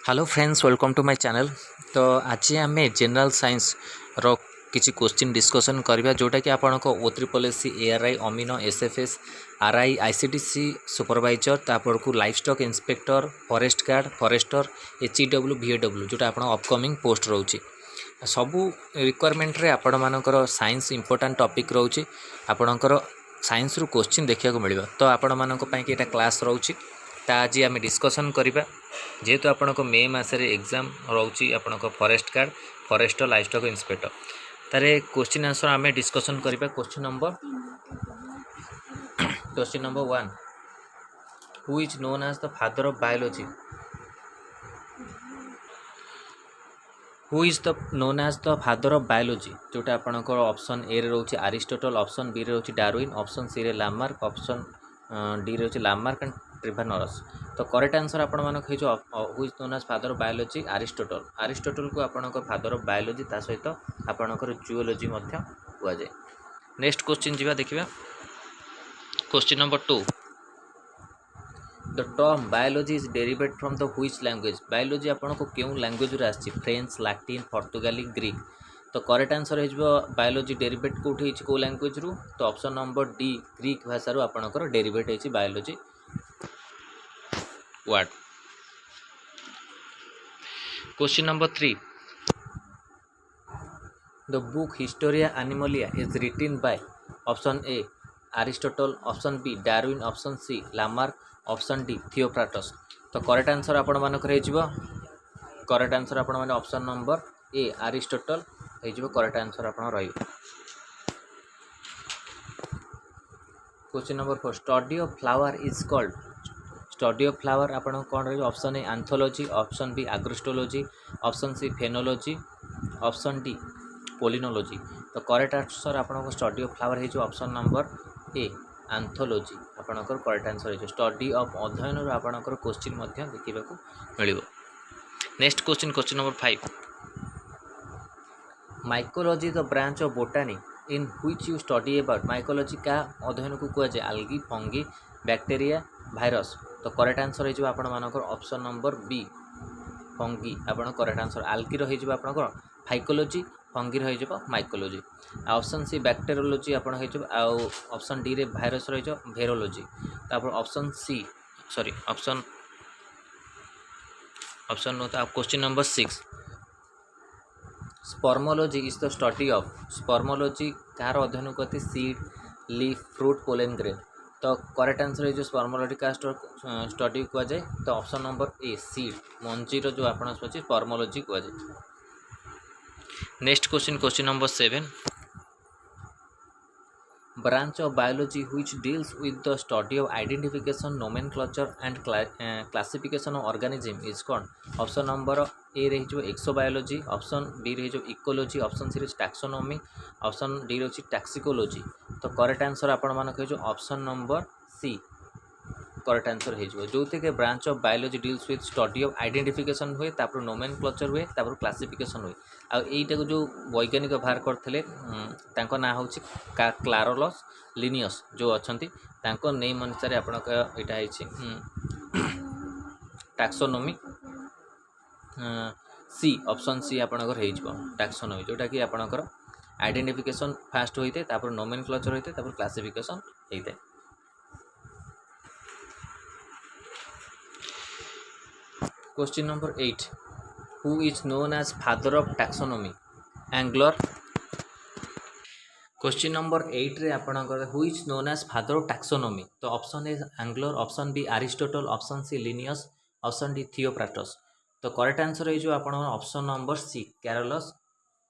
Hello friends welcome to my channel. तो आज आम जनरल साइंस रो किसी क्वेश्चन डिस्कशन करबा जोटा कि आपन को O triple S C ARI अमीनो एसएफएस आरआई आईसीटीसी सुपरवाइजर तापर को livestock inspector forest guard forester HEW VAW जोटा आपन अपकमिंग पोस्ट रोची सबू रिक्वायरमेंट रे आपण मानकर साइंस इंपोर्टेंट टॉपिक रोची आपणकर साइंस रु क्वेश्चन देखा मिल तो आपण मानक पई कि एटा क्लास रोची ता आज आम डिस्कसन करबा जेहेतु आपंक मे मसरे एग्जाम रोची आपंक forest guard forester livestock inspector तारे क्वेश्चन आंसर आम डिस्कसन करबा। Question number 1 who is known as the father of biology who is the known as the father of biology जोटा आपंकर ऑप्शन ए रे रोची Aristotle option B रे रोची Darwin option सी रे Lamarck option D रे रोची Lamarck and ट्रिभानोरस। तो correct answer आपण मानक हे जो who is known as father of biology Aristotle को आपणकर फादर ऑफ बायोलॉजी ता सहित आपणकर जूओलॉजी मध्य हुआ जाए। नेक्स्ट क्वेश्चन जीवा देखिबा। Question number 2 the term biology is derivative from the which language biology आपन को केउ लैंग्वेज रे आछि फ्रेंच लैटिन पोर्तुगाली ग्रीक। तो करेक्ट आंसर हो बायोलॉजी डेरिवेट कोठी को लैंग्वेज रु तो ऑप्शन नंबर डी ग्रीक भाषा रु आपनकर डेरिवेट है biology word. Question number 3 the book historia animalia is written by option A Aristotle option B Darwin option C Lamarck option D Theophrastus. तो correct answer आपण मानकर correct answer आपण माने option number A Aristotle हो correct answer आपण रहिबो। Question number 4 study of flower is called study of flower आपण कौन रही option A anthology option B agrostology option C phenology option D palynology. तो करेक्ट आंसर आपण स्टडी ऑफ फ्लावर है option number A anthology आपणकर correct answer है study of अध्ययन रो आपणकर क्वेश्चन मध्य देखिबा को मिलिबो। Next question number 5 mycology the branch of botany in which you study about mycology का अध्ययन को कुआ जाए आल्गी फंगी बैक्टीरिया भाइरस। तो करेक्ट आंसर हो आपण मानकर ऑप्शन नंबर बी फंगी आपण करेक्ट आंसर आल्गी रही जो आपणकर फाइकोलॉजी फंगी रही जो माइकोलॉजी ऑप्शन सी बैक्टेरियोलॉजी आपण हो ऑप्शन डी रे भाइरस रही जो भेरोलॉजी तापर option C sorry option no तो question number 6 spermology is the study of spermology कार अध्ययन करती seed leaf fruit pollen grain. तो करेक्ट आंसर है स्पर्मोलॉजी का स्टडी कुआ जाए तो ऑप्शन नंबर ए सीड मंजीर जो आप स्पर्मोलॉजी कुआ जाए। Next question number 7 branch of biology which deals with the study of identification nomenclature and classification of organism is called option number ए रही एक्सोबायोलॉजी ऑप्शन बी रही इकोलॉजी ऑप्शन सी रही taxonomy option D रही टैक्सिकोलॉजी। तो correct answer आपण मानक option number C correct answer हो जो थे branch of biology deals with study of identification हुए तापर नोमेनक्लेचर हुए तापर क्लासिफिकेशन हुए आईटा को जो वैज्ञानिक बाहर करते ना हूँ क्लारोलस लिनियस जो अच्छा नेम अनुसार Apta taxonomy C option C आपणकर टैक्सोनॉमी जोटा कि आपणकर आइडेंटिफिकेशन फास्ट होते तापर नोमेनक्लेचर होते तापर क्लासिफिकेशन होता है। Question number 8 who is known as father of taxonomy Engler. Question number 8 रे आपणकर who is known as father of taxonomy तो option A Engler option B Aristotle option C Linnaeus option D Theophrastus. तो correct answer है जो आपण option number C Carolus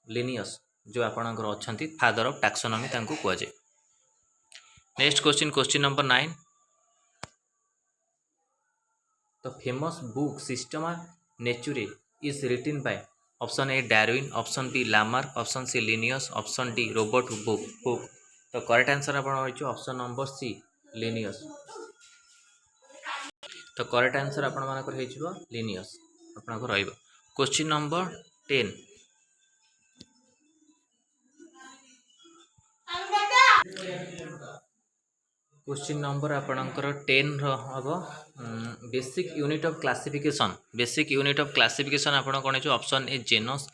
Linnaeus जो आपणकर अछंती फादर ऑफ टैक्सोनॉमी तांको कुआ जाय। Next question number 9 The famous book Systema Naturae is written by option A Darwin option B Lamarck option C Linnaeus option D Robert Hooke. तो correct answer आपण option number C Linnaeus. तो correct answer आपण मानकर हो Linnaeus आपन को रहइबो। Question number 10 Angga question number आपणकर 10 हम basic unit of classification. Basic unit of classification आपण कौन है? Option A genus,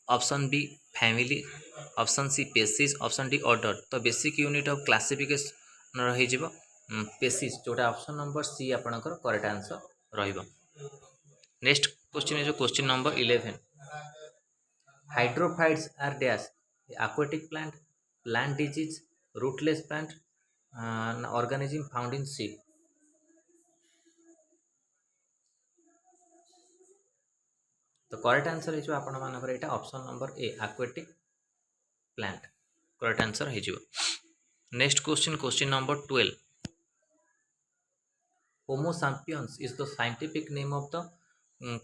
option B family, option C species, option D order. तो बेसिक यूनिट ऑफ क्लासिफिकेशन रही पेसिस, जोटा ऑप्शन नंबर सी आपणकर करेक्ट आंसर रहिबो। नेक्स्ट क्वेश्चन है जो question number 11। Hydrophytes are dash aquatic plant, plant disease, rootless plant, organism found in sea। तो correct answer है आपण मानकर एटा option number A aquatic plant correct answer है। Next question question number 12। Homo sapiens is the scientific name of the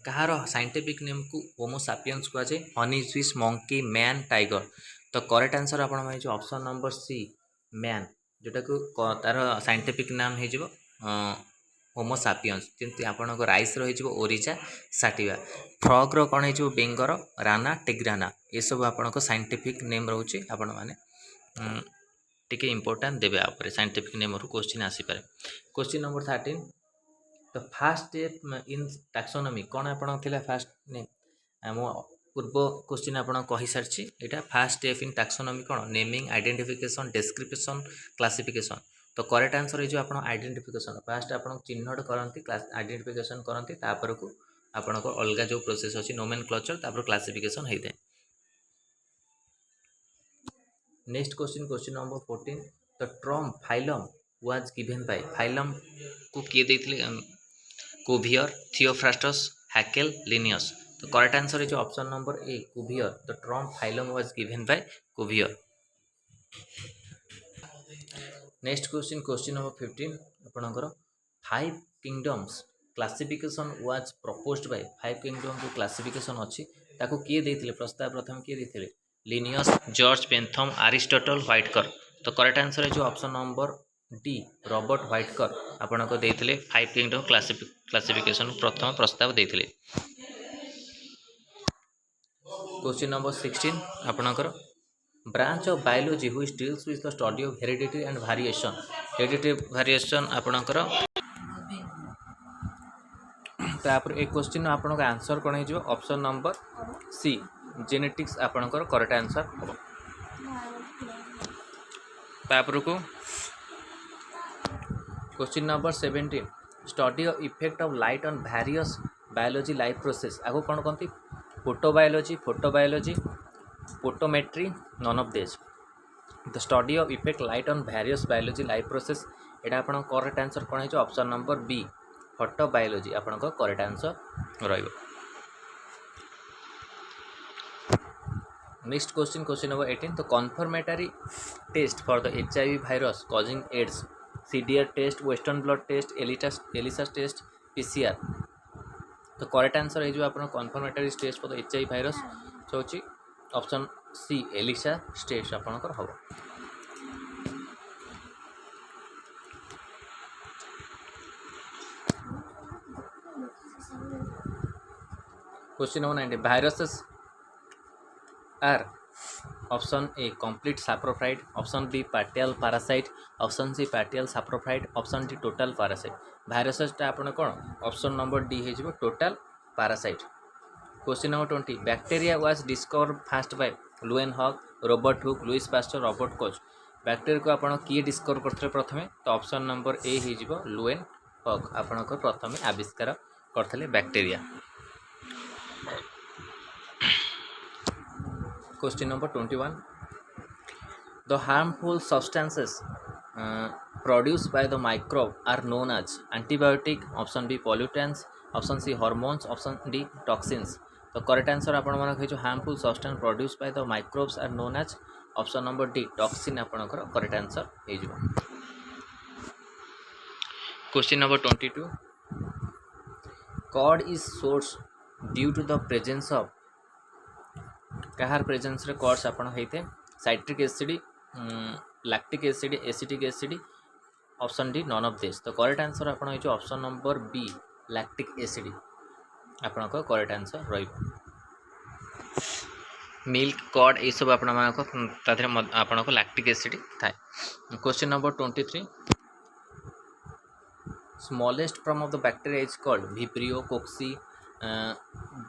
कहार scientific name को Homo sapiens कह जाए? Honey bees, monkey, man, tiger. तो करेक्ट आंसर आपण माने ऑप्शन नंबर सी man, जोटा को तार साइंटिफिक नाम हो होमो सैपियंस। जमी आपको राइस रही ओरिजा साटिवा, फ्रग्र कौन हो बेंगर, राना, टिग्राना। ये सब आपको साइंटिफिक नेम रोचे। आपण मैंने टिके इम्पोर्टाट देवे आप साइंटिफिक नेम रू क्वेश्चन आसीपे। Question number 13। तो फास्ट स्टेप इन टैक्सोनॉमी कौन आपन थिला? फास्ट नेम मो पूर्व क्वेश्चन आपन कहि सारछि। एटा फास्ट स्टेप इन टैक्सोनॉमी कौन? Naming, identification, description, classification. तो करेक्ट आंसर है जो आपन आइडेंटिफिकेशन। फास्ट आपन चिन्हट करंती, क्लास आइडेंटिफिकेशन करंती, तापर को आपन को अलगा जो प्रोसेस अछि नोमेनक्लेचर, तापर क्लासिफिकेशन हेते। Next question question number 14। The term phylum was given by, phylum को किए देथिले? Cuvier, Theophrastus, Haeckel, Linnaeus. तो करेक्ट आंसर है जो option number A Cuvier. The term phylum was given by Cuvier. Next question question number 15 आपणकर 5 kingdoms classification was proposed by. 5 kingdom जो classification अच्छी ताको किए देथिले? प्रस्ताव प्रथम किए देथिले? Linnaeus, George Bentham, Aristotle, Whittaker. तो करेक्ट आंसर है जो ऑप्शन नंबर डी रॉबर्ट व्हाइटकर आपण को देथिले 5 किंगडम क्लासिफिकेशन प्रथम प्रस्ताव देथिले। क्वेश्चन नंबर 16 आपणकर branch of biology which deals with the study of heredity and variation. Heredity variation आपणकर तापर एक क्वेश्चन आपन आंसर कौन हो? ऑप्शन नंबर सी जेनेटिक्स आपणकर करेक्ट आंसर हम। तापर को question number 17। Study of effect of light on various biology life process. आगो कौन कहती? Photobiology, photometry, none of this. The study of effect light on various biology life process एटा आपन correct answer कौन हो? ऑप्शन नंबर बी फोटोबायोलॉजी आपन correct answer रहिबो। Next question question number 18। तो confirmatory test for the HIV virus causing AIDS, CDR test, western blood test, ELISA test, PCR। तो correct answer है जो आपन confirmatory test for the HIV virus होची option C ELISA test आपनकर हबो। Question number 19। viruses are option A complete saprophyte, option B partial parasite, option C partial saprophyte, option D total parasite. भाइरसटा आपन कौन? Option number D है total parasite. Question number 20। Bacteria was discover first by Leeuwenhoek, Robert Hooke, Louis Pasteur, Robert Koch. Bacteria को आपन किए discover करथिले प्रथमे? तो ऑप्शन नंबर ए है लुएनहॉग आपन को प्रथमे आविष्कार करथिले bacteria. Question number 21। The harmful substances produced by the microbe are known as antibiotic, option B pollutants, option C hormones, option D toxins। तो करेक्ट आंसर आपण मानक है जो harmful substance produce by the microbes are known as option number D toxin आपनकर correct answer हे जो। Question number 22। Cold is सोर्स due to the presence of कहार प्रेजेंस रे कॉड्स आपण हेते? Citric acid, lactic acid, acetic acid, option D none of this. तो correct answer आपण हे जो option number B lactic acid आपण को करेक्ट आंसर रहिबो। मिल्क, कॉड ये सब आपण को लैक्टिक एसिड थाए। Question number 23। Smallest form of the bacteria is called vibrio cocci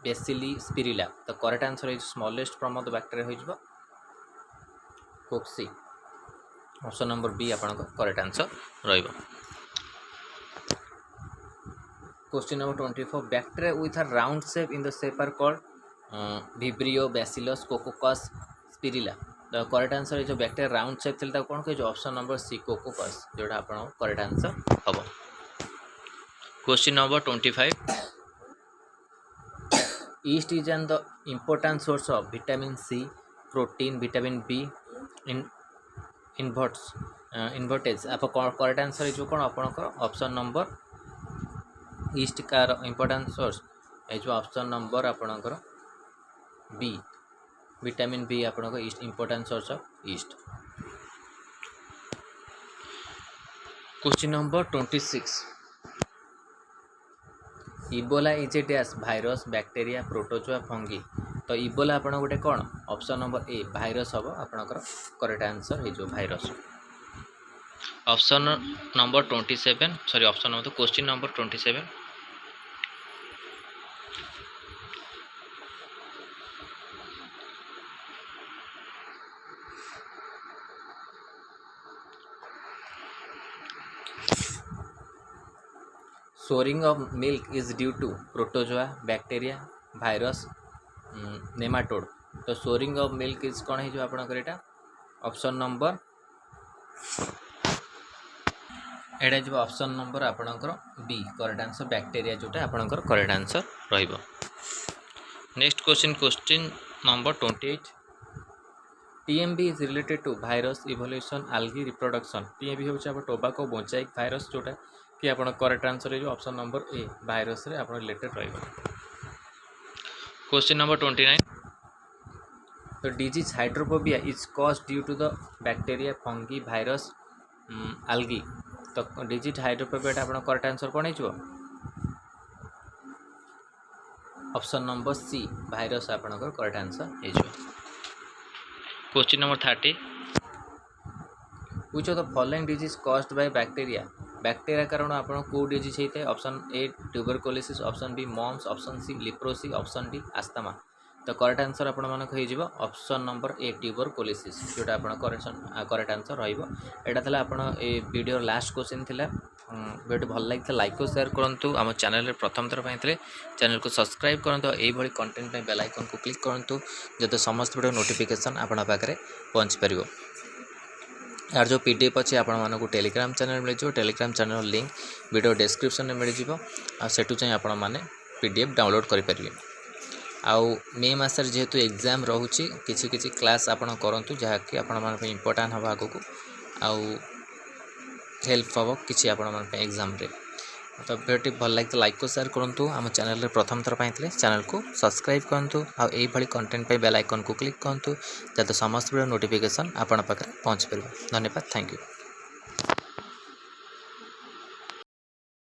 bacilli spirilla. तो correct answer is smallest form of the bacteria हो कोक्सी। ऑप्शन नंबर बी आपन correct answer रहिबो। Question number 24 bacteria with a round shape in the shape are called vibrio bacillus coccus spirilla. The correct answer जो bacteria round shape थिला कोन कह option number C coccus जोटा आपन correct answer हबो। Question number 25 yeast is an the important source of vitamin C, protein, vitamin B, invertage। आप correct answer है जो कौन आपनकर ऑप्शन नंबर ईस्ट का इंपोर्टेंट सोर्स है जो ऑप्शन नंबर आपनकर बी विटामिन बी आपनकर east important source of east. Question number 26 Ebola is a dash virus bacteria protozoa fungi. तो इबोला आपण गोटे कौन ऑप्शन नंबर ए भाइरस हम आपनकर करेक्ट आंसर है जो virus. Option number 27 sorry option number question number 27 souring of milk is due to protozoa bacteria virus nematode. तो souring of milk is कौन है जो आपनकर एटा ऑप्शन नंबर एटा जो ऑप्शन नंबर आपनकर बी करेक्ट आंसर बैक्टीरिया जोटा आपनकर करेक्ट आंसर रहिबो। Next question number 28 TMB is related to virus evolution algae reproduction. TMB होचे आप टोबाको मोजाइक भाइरस जोटा कि आप करेक्ट आंसर है जो ऑप्शन नंबर ए भाइरस रे आप रिलेटेड रहिबो। क्वेश्चन नंबर 29 तो disease hydrophobia is caused due to the bacteria fungi virus algae। तो डिजीज हाइड्रोफोबिया आप करेक्ट आंसर कौन हो ऑप्शन नंबर सी भाइरस आपनकर करेक्ट आंसर हो। Question number 30 which of the following disease caused by bacteria. Bacteria कारण आपन को disease होता है option A tuberculosis option B mumps option C leprosy option D asthma. तो करेक्ट आंसर आपण मानक हो ऑप्शन नंबर ए ट्यूबरकुलोसिस जोटा आपण करेक्ट आंसर रहिबो। एटा थला आपण ए वीडियो लास्ट क्वेश्चन थिला वीडियो भल लागिता लाइक और शेयर करंतु। आम चैनल रे प्रथम थर पाइले चैनल को सब्सक्राइब करंतु एई भली कंटेंट पे बेल आइकन को क्लिक करंतु जते समस्त वीडियो नोटिफिकेशन आपण पाखरे पहुंच परिबो। यार जो पीडीएफ अच्छे आपको टेलीग्राम चैनल मिल Telegram channel link video description में मिल जाटू चाहिए आपण मैंने पीडीएफ डाउनलोड करेंगे। आउ मे मसर जेहेतु एग्जाम रोचे किसी क्लास आपण करूँ जहाँकि आपण इम्पोर्टाट हम आग को आउ हेल्प हम कि एग्जाम रे। तो वीडियो भल लगे लाइक और शेयर करूँ। आम चैनल रे प्रथम थर पाइले चैनल को सब्सक्राइब करूँ आउ यही भली कंटेंट पे बेल आइकन को क्लिक करूँ जाते समस्त वीडियो नोटिफिकेशन आपण पाखे पहुँच पार। धन्यवाद थैंक यू।